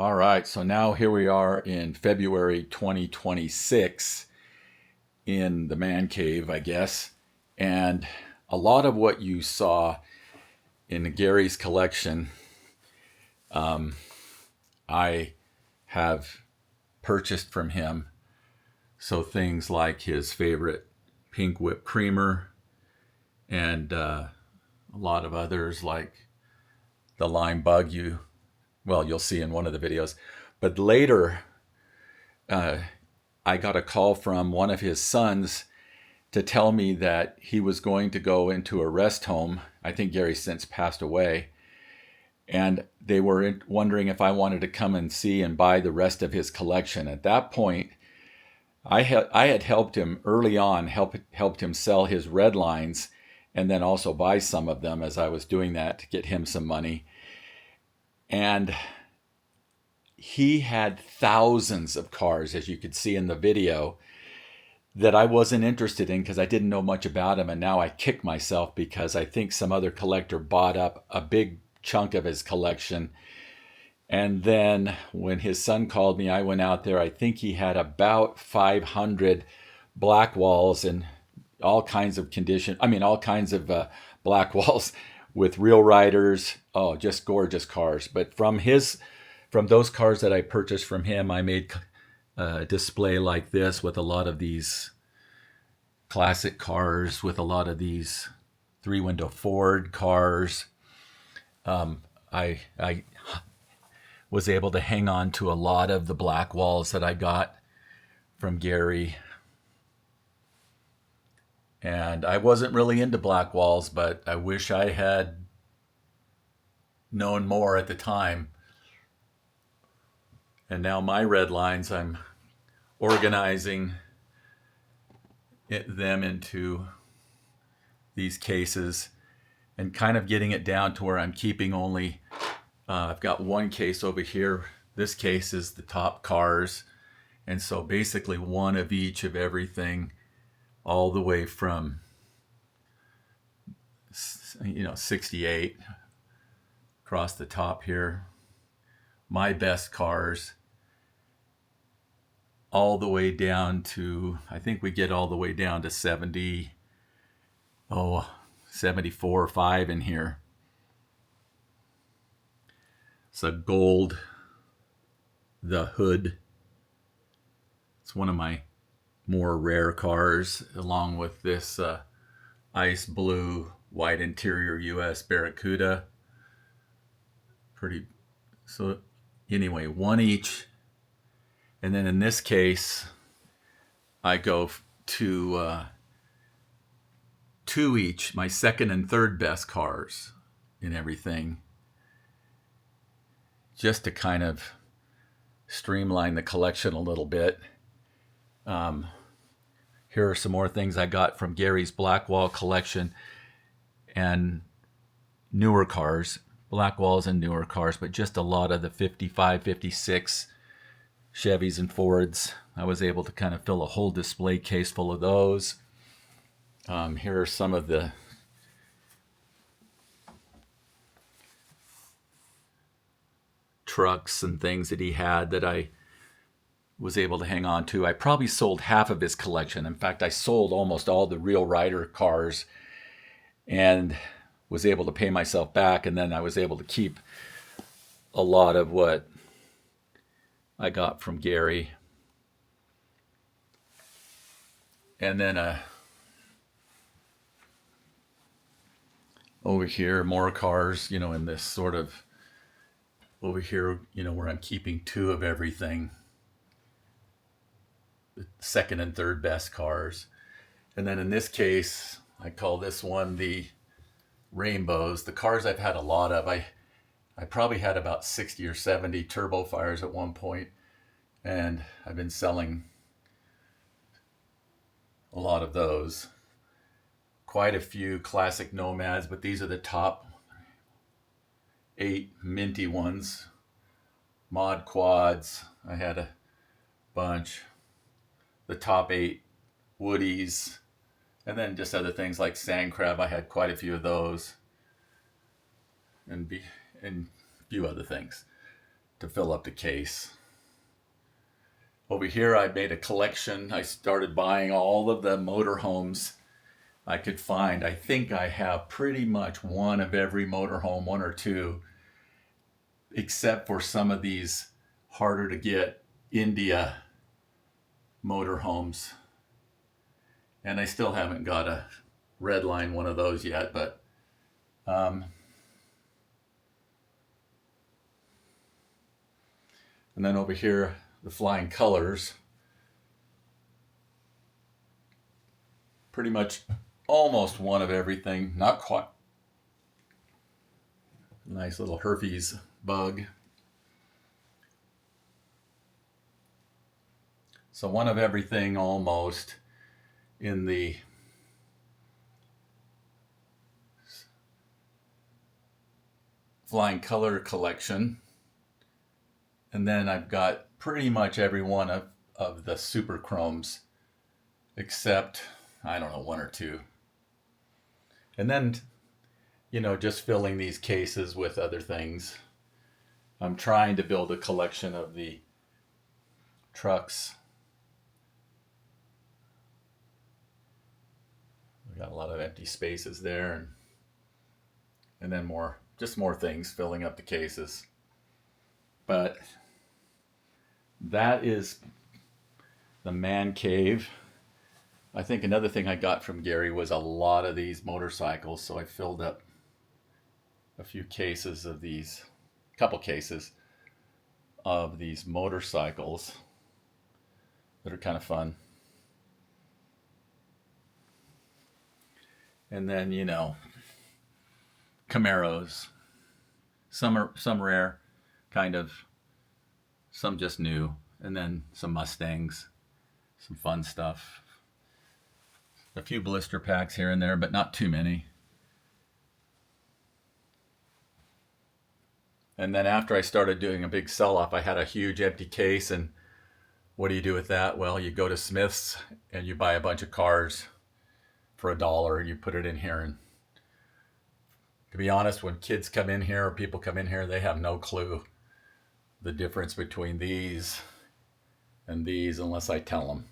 All right, so now here we are in February 2026 in the man cave, I guess. And a lot of what you saw in Gary's collection, I have purchased from him. So things like his favorite pink whipped creamer and a lot of others like the lime bug you'll see in one of the videos. But later, I got a call from one of his sons to tell me that he was going to go into a rest home. I think Gary since passed away. And they were wondering if I wanted to come and see and buy the rest of his collection. At that point, I had helped him early on, helped him sell his red lines and then also buy some of them as I was doing that to get him some money. And he had thousands of cars, as you could see in the video, that I wasn't interested in because I didn't know much about him. And now I kick myself because I think some other collector bought up a big chunk of his collection. And then when his son called me, I went out there. I think he had about 500 black walls in all kinds of condition. I mean, all kinds of black walls with real riders. Oh, just gorgeous cars. But from those cars that I purchased from him, I made a display like this with a lot of these classic cars, with a lot of these three-window Ford cars. I was able to hang on to a lot of the black walls that I got from Gary. And I wasn't really into black walls, but I wish I had known more at the time. And now my red lines, I'm organizing them into these cases and kind of getting it down to where I'm keeping only, I've got one case over here. This case is the top cars. And so basically one of each of everything, all the way from 68 across the top here, my best cars, all the way down to, I think we get all the way down to 74 or 5 in here. It's a gold, the hood. It's one of my more rare cars, along with this ice blue white interior US Barracuda. Pretty, so anyway, one each. And then in this case, I go to 2 each, my second and third best cars in everything, just to kind of streamline the collection a little bit. Here are some more things I got from Gary's Blackwall collection and newer cars, black walls and newer cars, but just a lot of the 55, 56 Chevys and Fords. I was able to kind of fill a whole display case full of those. Here are some of the trucks and things that he had that I was able to hang on to. I probably sold half of his collection. In fact, I sold almost all the real rider cars and was able to pay myself back. And then I was able to keep a lot of what I got from Gary. And then over here, more cars, in this sort of, over here, where I'm keeping 2 of everything. The second and third best cars. And then in this case, I call this one the Rainbows. The cars I've had a lot of. I probably had about 60 or 70 turbo fires at one point, and I've been selling a lot of those. Quite a few classic Nomads, but these are the top 8 minty ones. Mod quads, I had a bunch. The top 8 Woodies, and then just other things like Sand Crab. I had quite a few of those, and a few other things. to fill up the case. Over here, I made a collection. I started buying all of the motorhomes I could find. I think I have pretty much one of every motorhome, one or two, except for some of these harder to get India motorhomes. And I still haven't got a red line one of those yet, but and then over here, the flying colors. Pretty much almost one of everything, not quite. Nice little herpes bug. So one of everything almost in the flying color collection. And then I've got pretty much every one of the super chromes, except, I don't know, one or two. And then, just filling these cases with other things. I'm trying to build a collection of the trucks. We got a lot of empty spaces there, and then more things filling up the cases. But that is the Mancave. I think another thing I got from Gary was a lot of these motorcycles, so I filled up a few cases of these, couple cases of these motorcycles that are kind of fun. And then, Camaros. Some rare, kind of. Some just new. And then some Mustangs. Some fun stuff. A few blister packs here and there, but not too many. And then after I started doing a big sell-off, I had a huge empty case. And what do you do with that? Well, you go to Smith's and you buy a bunch of cars for $1 and you put it in here. And to be honest, when kids come in here or people come in here, they have no clue the difference between these and these unless I tell them.